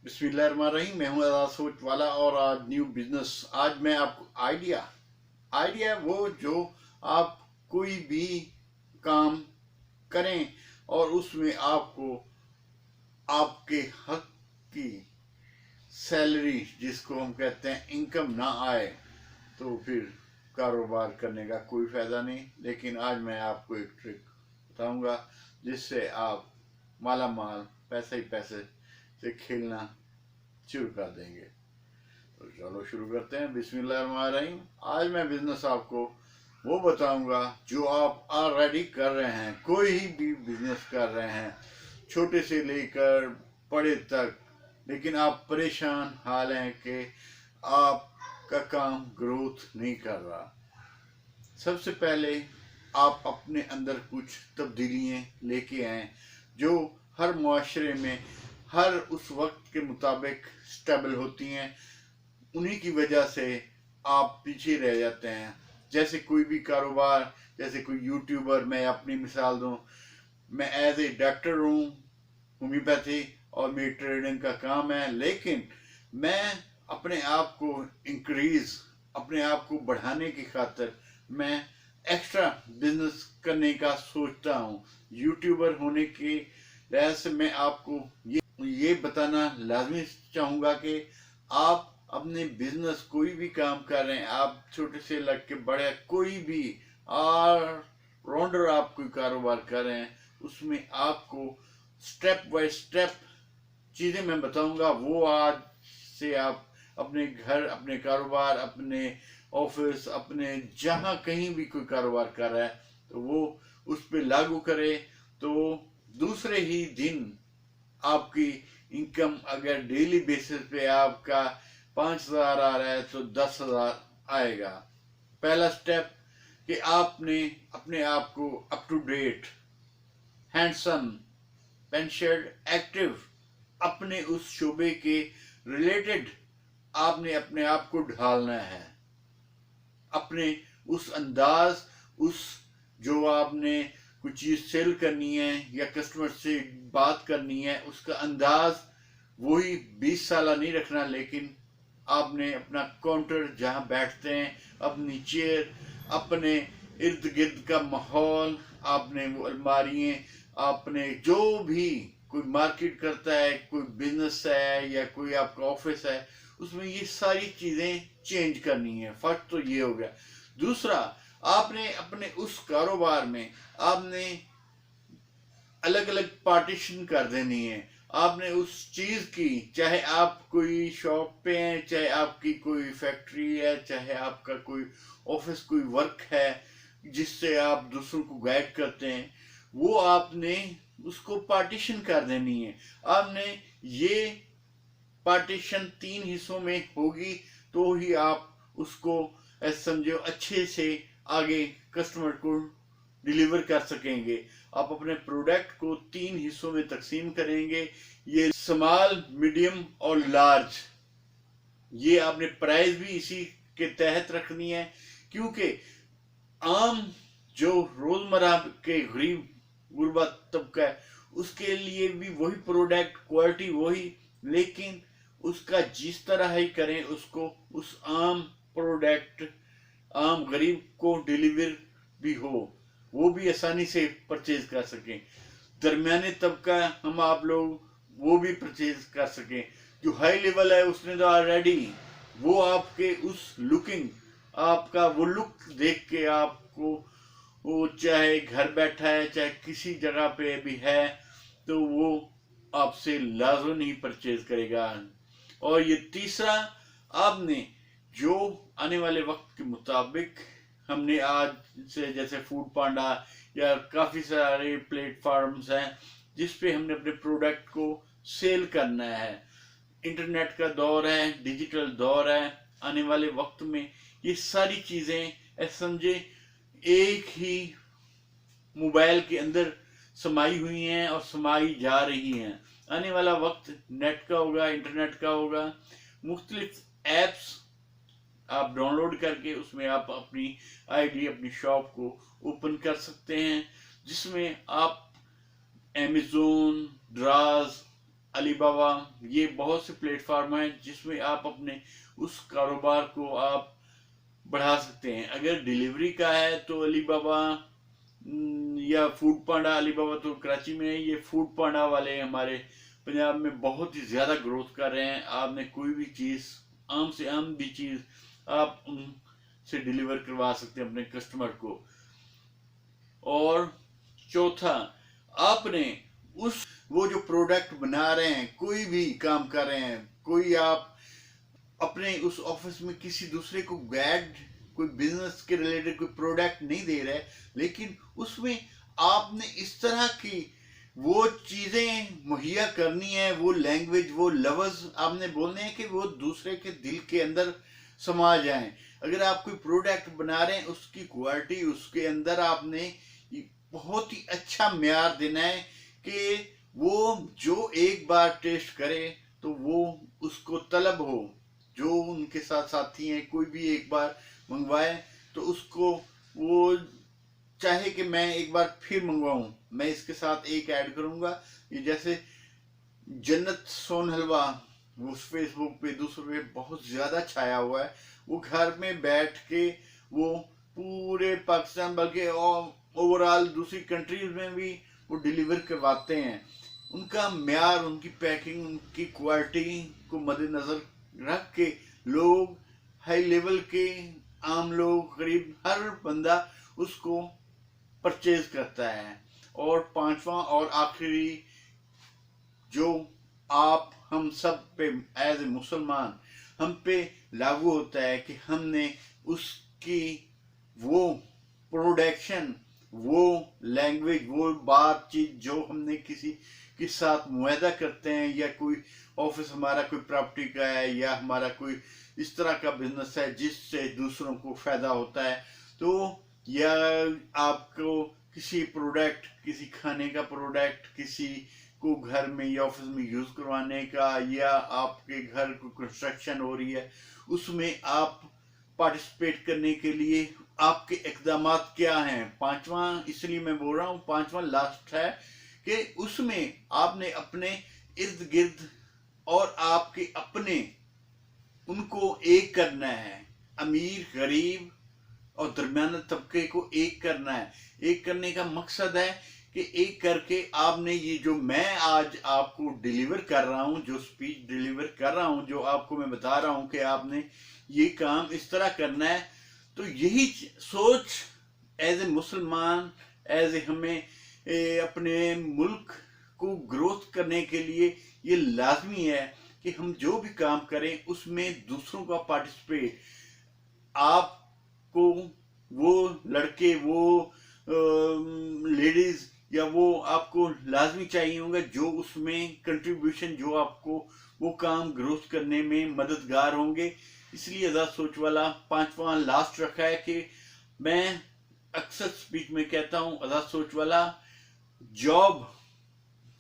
बिस्मिल्लाहिर्रहमानिर्रहीम। मैं हूं आजाद सोच वाला और आज न्यू बिजनेस। आज मैं आपको आइडिया वो जो आप कोई भी काम करें और उसमें आपको आपके हक की सैलरी, जिसको हम कहते हैं इनकम, ना आए तो फिर कारोबार करने का कोई फायदा नहीं। लेकिन आज मैं आपको एक ट्रिक बताऊंगा जिससे आप माला माल पैसे ही पैसे से खेलना शुरू कर देंगे। तो चलो शुरू करते हैं। बिस्मिल्लाहिर्रहमानिर्रहीम। आज मैं बिजनेस आपको वो बताऊंगा जो आप ऑलरेडी कर रहे हैं, कोई भी बिजनेस कर रहे हैं, छोटे से लेकर बड़े तक, लेकिन आप परेशान हाल हैं कि आपका काम ग्रोथ नहीं कर रहा। सबसे पहले आप अपने अंदर कुछ तब्दीलियाँ लेके आए जो हर मुआशरे में हर उस वक्त के मुताबिक स्टेबल होती हैं। उन्हीं की वजह से आप पीछे रह जाते हैं। जैसे कोई भी कारोबार, जैसे कोई यूट्यूबर, मैं अपनी मिसाल दूं, मैं एज ए डॉक्टर हूँ, होम्योपैथी, और मेरी ट्रेडिंग का काम है, लेकिन मैं अपने आप को इंक्रीज, अपने आप को बढ़ाने की खातिर मैं एक्स्ट्रा बिजनेस करने का सोचता हूँ। यूट्यूबर होने की लिहाज से मैं आपको ये बताना लाजमी चाहूँगा कि आप अपने बिजनेस, कोई भी काम कर रहे हैं, आप छोटे से लग के बड़े, कोई भी ऑलराउंडर आप कोई कारोबार कर रहे हैं, उसमें आपको स्टेप बाय स्टेप चीज़ें मैं बताऊंगा। वो आज से आप अपने घर, अपने कारोबार, अपने ऑफिस, अपने जहां कहीं भी कोई कारोबार कर रहा है तो वो उस पर लागू करे। तो दूसरे ही दिन आपकी इनकम, अगर डेली बेसिस पे आपका 5,000 आ रहा है तो 10,000 आएगा। पहला स्टेप कि आपने अपने आप को अप टू डेट, हैंडसम, पेंशर्ड, एक्टिव, अपने उस शोबे के रिलेटेड आपने अपने आप को ढालना है। अपने उस अंदाज, उस जो आपने कुछ चीज़ सेल करनी है या कस्टमर से बात करनी है, उसका अंदाज वही 20 साल नहीं रखना, लेकिन आपने अपना काउंटर जहाँ बैठते हैं, अपनी चेयर, अपने इर्द गिर्द का माहौल, आपने वो अलमारियाँ, आपने जो भी कोई मार्केट करता है, कोई बिजनेस है या कोई आपका ऑफिस है, उसमें ये सारी चीज़ें चेंज करनी है। फर्स्ट तो ये हो गया। दूसरा, आपने अपने उस कारोबार में आपने अलग अलग पार्टीशन कर देनी है। आपने उस चीज की, चाहे आप कोई शॉप पे हैं, चाहे आपकी कोई फैक्ट्री है, चाहे आपका कोई ऑफिस, कोई वर्क है जिससे आप दूसरों को गाइड करते हैं, वो आपने उसको पार्टीशन कर देनी है। आपने ये पार्टीशन 3 हिस्सों में होगी तो ही आप उसको समझो अच्छे से आगे कस्टमर को डिलीवर कर सकेंगे। आप अपने प्रोडक्ट को 3 हिस्सों में तकसीम करेंगे। ये स्मॉल, मीडियम और लार्ज। ये आपने प्राइस भी इसी के तहत रखनी है, क्योंकि आम जो रोजमर्रा के गरीब गुरबा तबका है, उसके लिए भी वही प्रोडक्ट, क्वालिटी वही, लेकिन उसका जिस तरह ही करें उसको, उस आम प्रोडक्ट आम गरीब को डिलीवर भी हो, वो भी आसानी से परचेज कर सकें। दरमियाने तबका हम आप लोग वो भी परचेज कर सकें। जो हाई लेवल है उसने तो ऑलरेडी वो आपके उस लुकिंग, आपका वो लुक देख के आपको, वो चाहे घर बैठा है चाहे किसी जगह पे भी है, तो वो आपसे लाजमी नहीं परचेज करेगा। और ये तीसरा, आपने जो आने वाले वक्त के मुताबिक, हमने आज से जैसे फूड पांडा या काफ़ी सारे प्लेटफॉर्म्स हैं जिस पे हमने अपने प्रोडक्ट को सेल करना है। इंटरनेट का दौर है, डिजिटल दौर है। आने वाले वक्त में ये सारी चीज़ें समझे एक ही मोबाइल के अंदर समाई हुई हैं और समाई जा रही हैं। आने वाला वक्त नेट का होगा, इंटरनेट का होगा। मुख्तलिफ एप्स आप डाउनलोड करके उसमें आप अपनी आईडी, अपनी शॉप को ओपन कर सकते हैं, जिसमें आप अमेज़न, ड्राज, अलीबाबा, ये बहुत से प्लेटफॉर्म हैं जिसमें आप अपने उस कारोबार को आप बढ़ा सकते हैं। अगर डिलीवरी का है तो अलीबाबा या फूड पांडा, अलीबाबा तो कराची में है, ये फूड पांडा वाले हमारे पंजाब में बहुत ही ज़्यादा ग्रोथ कर रहे हैं। आपने कोई भी चीज़, आम से आम भी चीज़ आप उनसे डिलीवर करवा सकते हैं अपने कस्टमर को। और चौथा, आपने उस वो जो प्रोडक्ट बना रहे हैं, कोई भी काम कर रहे हैं, कोई आप अपने उस ऑफिस में किसी दूसरे को गैड कोई बिजनेस के रिलेटेड कोई प्रोडक्ट नहीं दे रहे, लेकिन उसमें आपने इस तरह की वो चीजें मुहैया करनी है, वो लैंग्वेज, वो लफ्ज आपने बोलने हैं कि वो दूसरे के दिल के अंदर समा जाएं। अगर आप कोई प्रोडक्ट बना रहे हैं, उसकी क्वालिटी, उसके अंदर आपने बहुत ही अच्छा म्यार देना है कि वो जो एक बार टेस्ट करे तो वो उसको तलब हो। जो उनके साथ साथी हैं, कोई भी एक बार मंगवाए तो उसको वो चाहे कि मैं एक बार फिर मंगवाऊं। मैं इसके साथ एक ऐड करूंगा, ये जैसे जन्नत सोन हलवा, वो फेसबुक पे दूसरे पे बहुत ज़्यादा छाया हुआ है। वो घर में बैठ के वो पूरे पाकिस्तान बल्कि ओवरऑल दूसरी कंट्रीज में भी वो डिलीवर करवाते हैं। उनका म्यार, उनकी पैकिंग, उनकी क्वालिटी को मद्देनज़र रख के लोग, हाई लेवल के आम लोग, करीब हर बंदा उसको परचेज करता है। और पांचवा और आखिरी जो आप हम सब पे एज ए मुसलमान हम पे लागू होता है कि हमने उसकी वो प्रोडक्शन, वो लैंग्वेज, वो बातचीत जो हमने किसी के साथ मुआहदा करते हैं, या कोई ऑफिस हमारा कोई प्रॉपर्टी का है, या हमारा कोई इस तरह का बिजनेस है जिससे दूसरों को फायदा होता है, तो या आपको किसी प्रोडक्ट, किसी खाने का प्रोडक्ट किसी को घर में या ऑफिस में यूज करवाने का, या आपके घर को कंस्ट्रक्शन हो रही है उसमें आप पार्टिसिपेट करने के लिए आपके इकदाम क्या हैं। पांचवा इसलिए मैं बोल रहा हूँ, पांचवा लास्ट है कि उसमें आपने अपने इर्द गिर्द और आपके अपने उनको एक करना है। अमीर, गरीब और दरमियाना तबके को एक करना है। एक करने का मकसद है कि एक करके आपने ये जो मैं आज आपको डिलीवर कर रहा हूँ, जो स्पीच डिलीवर कर रहा हूँ, जो आपको मैं बता रहा हूँ कि आपने ये काम इस तरह करना है, तो यही सोच एज ए मुसलमान, एज ए हमें अपने मुल्क को ग्रोथ करने के लिए ये लाजमी है कि हम जो भी काम करें उसमें दूसरों का पार्टिसिपेट, आपको वो लड़के, वो लेडीज, या वो आपको लाजमी चाहिए होगा जो उसमें कंट्रीब्यूशन, जो आपको वो काम ग्रोथ करने में मददगार होंगे। इसलिए आजाद सोच वाला पांचवा लास्ट रखा है कि मैं अक्सर स्पीच में कहता हूं, आजाद सोच वाला जॉब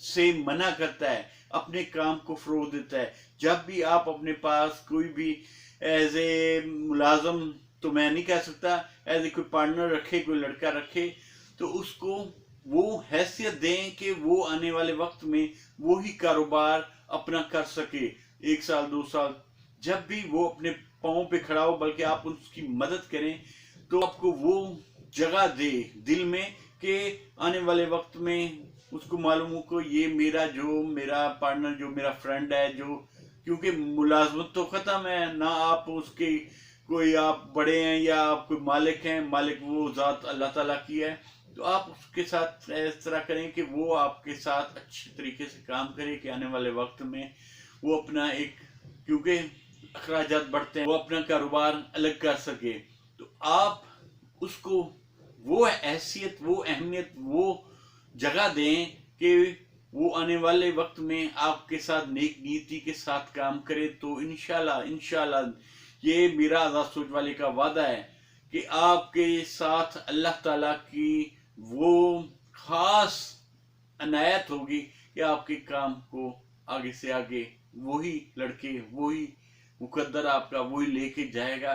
से मना करता है, अपने काम को फरोग देता है। जब भी आप अपने पास कोई भी एज ए मुलाजम, तो मैं नहीं कह सकता, एज ए कोई पार्टनर रखे, कोई लड़का रखे, तो उसको वो हैसियत दें कि वो आने वाले वक्त में वो ही कारोबार अपना कर सके। 1 साल 2 साल जब भी वो अपने पाँव पे खड़ा हो, बल्कि आप उसकी मदद करें, तो आपको वो जगह दे दिल में कि आने वाले वक्त में उसको मालूम हो को ये मेरा पार्टनर, जो मेरा फ्रेंड है, जो, क्योंकि मुलाजमत तो ख़त्म है ना, आप उसके कोई आप बड़े हैं या आप कोई मालिक हैं, मालिक वो ज़ात अल्लाह ताला की है, तो आप उसके साथ इस तरह करें कि वो आपके साथ अच्छे तरीके से काम करे कि आने वाले वक्त में वो अपना एक, क्योंकि अखराजात बढ़ते हैं, वो अपना कारोबार अलग कर सके। तो आप उसको वो हैसियत, वो अहमियत, वो जगह दें कि वो आने वाले वक्त में आपके साथ नेक नीति के साथ काम करे। तो इंशाल्लाह ये मेरा आजाद सोच वाले का वादा है कि आपके साथ अल्लाह ताला की वो खास अनायत होगी कि आपके काम को आगे से आगे वही लड़के, वही मुकद्दर आपका वही लेके जाएगा।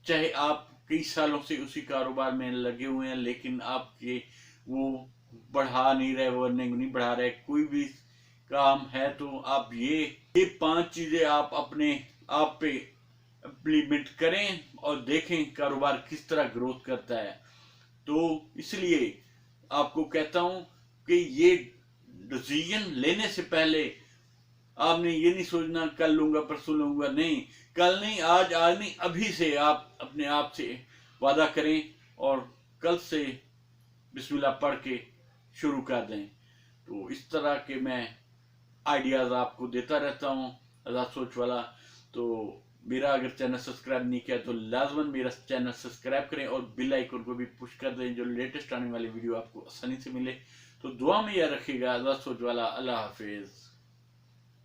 चाहे आप कई सालों से उसी कारोबार में लगे हुए हैं, लेकिन आपके वो बढ़ा नहीं रहे, वो नहीं बढ़ा रहे, कोई भी काम है तो आप ये 5 चीजें आप अपने आप पे इम्प्लीमेंट करें और देखें कारोबार किस तरह ग्रोथ करता है। तो इसलिए आपको कहता हूं कि ये डिसीजन लेने से पहले आपने ये नहीं सोचना कल लूंगा परसों लूंगा, नहीं, कल नहीं, आज नहीं, अभी से आप अपने आप से वादा करें और कल से बिस्मिल्लाह पढ़ के शुरू कर दें। तो इस तरह के मैं आइडियाज आपको देता रहता हूँ आज़ाद सोच वाला। तो मेरा अगर चैनल सब्सक्राइब नहीं किया तो लाजमन मेरा चैनल सब्सक्राइब करें और बेल आइकन को भी पुश कर दें, जो लेटेस्ट आने वाली वीडियो आपको आसानी से मिले। तो दुआ में याद रखिएगा। आज़ाद सोच वाला। अल्लाह हाफिज।